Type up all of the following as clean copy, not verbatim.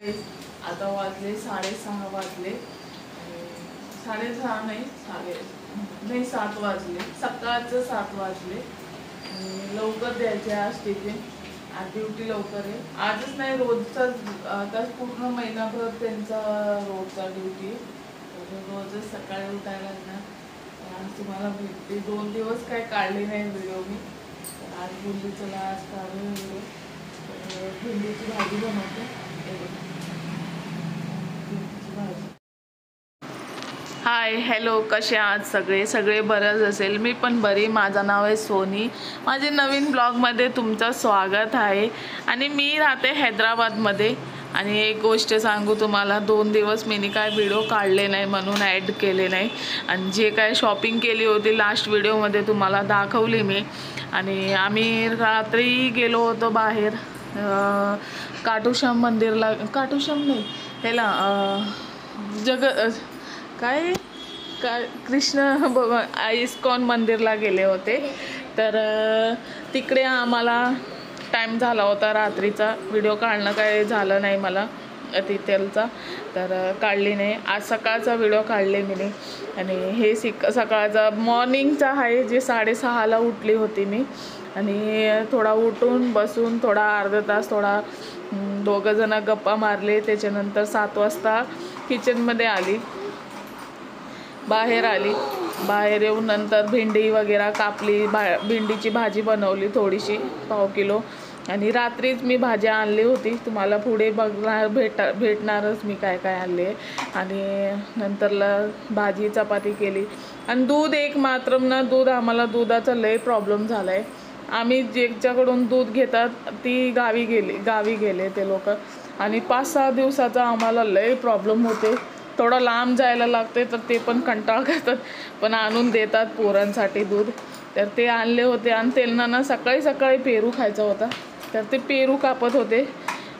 आता वाजले 6:30 वाजले, 6:30 नाही 7 वाजले, सकाळचं 7 वाजले. लवकर द्यायचे आज टिफिन. आज ड्युटी लवकर आहे. आजच नाही रोजचाच, आता पूर्ण महिनाभर त्यांचा रोजचा ड्युटी. रोजच सकाळी उठायला लागणार. आज तुम्हाला भेटते. 2 दिवस काय काढले नाही व्हिडिओ मी. आज बोलली चला आज काढून व्हिडिओ. भेंडीची भाजी बनवते. हाय हॅलो, कसे आहात सगळे बरंच असेल. मी पण बरी. माझं नाव आहे सोनी. माझे नवीन ब्लॉगमध्ये तुमचं स्वागत आहे. आणि मी राहते हैदराबादमध्ये. आणि एक गोष्ट सांगू तुम्हाला, 2 दिवस मी काय व्हिडिओ काढले नाही म्हणून ॲड केले नाही. आणि जे काय शॉपिंग केली होती लास्ट व्हिडिओमध्ये तुम्हाला दाखवली मी. आणि आम्ही रात्री गेलो होतो बाहेर काटूश्याम मंदिरला. काटूश्याम नाही ह्याला काय कृष्ण भगवान इस्कॉन मंदिरला गेले होते. तर तिकडे आम्हाला टाईम झाला होता रात्रीचा. व्हिडिओ काढणं काय झालं नाही मला तिथलचा, तर काढली नाही. आज सकाळचा व्हिडिओ काढले मी. आणि हे सकाळचा मॉर्निंगचा आहे, जे 6:30ला उठली होती मी. आणि थोडा उठून बसून थोडा अर्धा तास थोडा दोघंजणं गप्पा मारले. त्याच्यानंतर 7 वाजता किचनमध्ये आली, बाहेर आली. बाहेर येऊन नंतर भेंडी वगैरे कापली. भेंडीची भाजी बनवली थोडीशी, 1/2 किलो. आणि रात्रीच मी भाज्या आणली होती. तुम्हाला पुढे भेटणारच मी काय काय आणले. आणि नंतरला भाजी चपाती केली. आणि दूध एक मात्र ना, आम्हाला दुधाचा लय प्रॉब्लेम झाला आहे. आम्ही ज्याच्याकडून दूध घेतात ती गावी गेले ते लोक. आणि 5-6 दिवसाचा आम्हाला लय प्रॉब्लेम होते. थोडं लांब जायला लागते, तर ते पण कंटाळ करतात, पण आणून देतात पोरांसाठी दूध. तर ते आणले होते. आणि त्यांना ना सकाळी पेरू खायचा होता, तर ते पेरू कापत होते.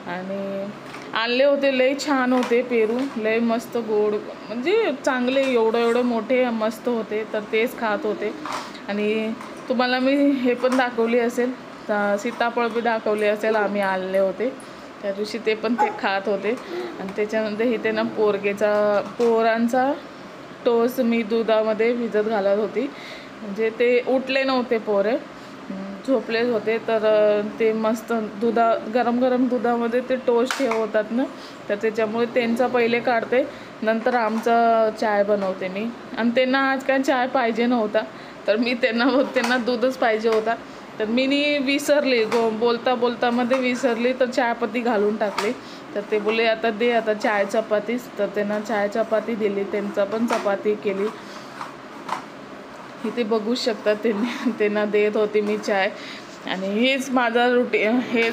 आणि आणले होते, लय छान होते पेरू, लय मस्त गोड, म्हणजे चांगले एवढे मोठे मस्त होते. तर तेच खात होते. आणि तुम्हाला मी हे पण दाखवली असेल, सीताफळ बी दाखवले असेल, आम्ही आणले होते त्या दिवशी. ते पण ते खात होते. आणि त्याच्यानंतर इथे ना पोरांचा टोस्ट मी दुधामध्ये भिजत घालत होती. म्हणजे ते उठले नव्हते, पोरे झोपले होते. तर ते मस्त गरम दुधामध्ये ते टोस्ट ठेवतात ना, तर त्याच्यामुळे त्यांचा पहिले काढते, नंतर आमचा चाय बनवते मी. आणि त्यांना आज काय चाय पाहिजे नव्हता, तर मी त्यांना दूधच पाहिजे होता. तर मी विसरली, बोलता मध्ये विसरली, तर चहापत्ती घालून टाकली. तर ते बोलले आता दे आता चाय चपातीच. तर त्यांना चाय चपाती दिली, त्यांचा पण चपाती केली. इथे बघू शकता त्यांना देत होती मी चाय. आणि हेच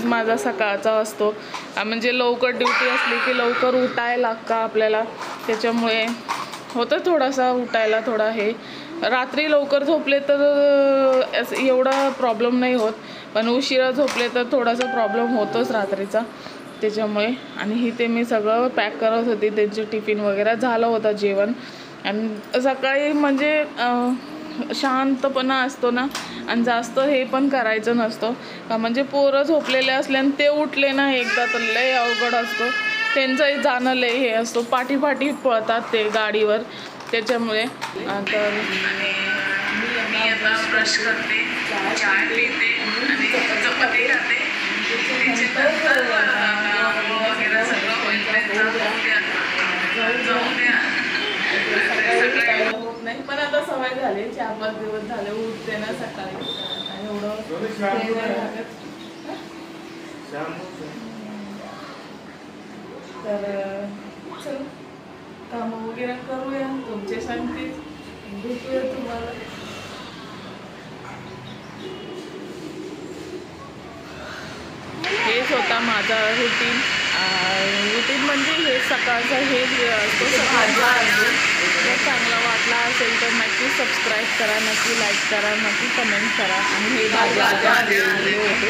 माझा सकाळचा असतो. म्हणजे लवकर ड्युटी असली की लवकर उठायला लागतं आपल्याला. त्याच्यामुळे होतं थोडासा उठायला थोडा हे. रात्री लवकर झोपले तर एवढा प्रॉब्लेम नाही होत, पण उशिरा झोपले तर थोडासा प्रॉब्लेम होतोच रात्रीचा. त्याच्यामुळे. आणि इथे मी सगळं पॅक करत होती. त्यांचे टिफिन वगैरे झालं होतं जेवण. आणि सकाळी म्हणजे शांतपणा असतो ना, आणि जास्त हे पण करायचं नसतं का. म्हणजे पोरं झोपलेले असल्याने ते उठले ना एकदा, तर लय अवघड असतो. त्यांचंही जाणं लय हे असतो, पाठी पळतात ते गाडीवर. त्याच्यामुळे तर मी आता ब्रश करते, चाय पिते आणि चपाती खाते. त्याच्यानंतर वगैरे सगळं होईल. सकाळी होत नाही, पण आता सवय झाली. 4-5 दिवस झाले उठते ना सकाळी. आणि एवढं तर चल कामं वगैरे करूया. तुमचे सांगते, भेटूया तुम्हाला. हेच होता माझा रुटीन. म्हणजे हे सकाळचा हेच असतो. सकाळचा जर चांगला वाटला असेल तर नक्की सबस्क्राईब करा, नक्की लाईक करा, नक्की कमेंट करा. आणि हे भाजी आले होते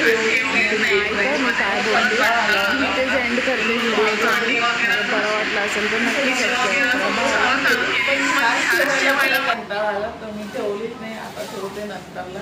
मी काय बोलते मी तेच एंड करते व्हिडिओचा. बरं वाटलं असेल तर नक्की सबस्क्राईब करा. पण कंटाळा आला तर मी ठेवलीच नाही, आता ठेवते नंतरला.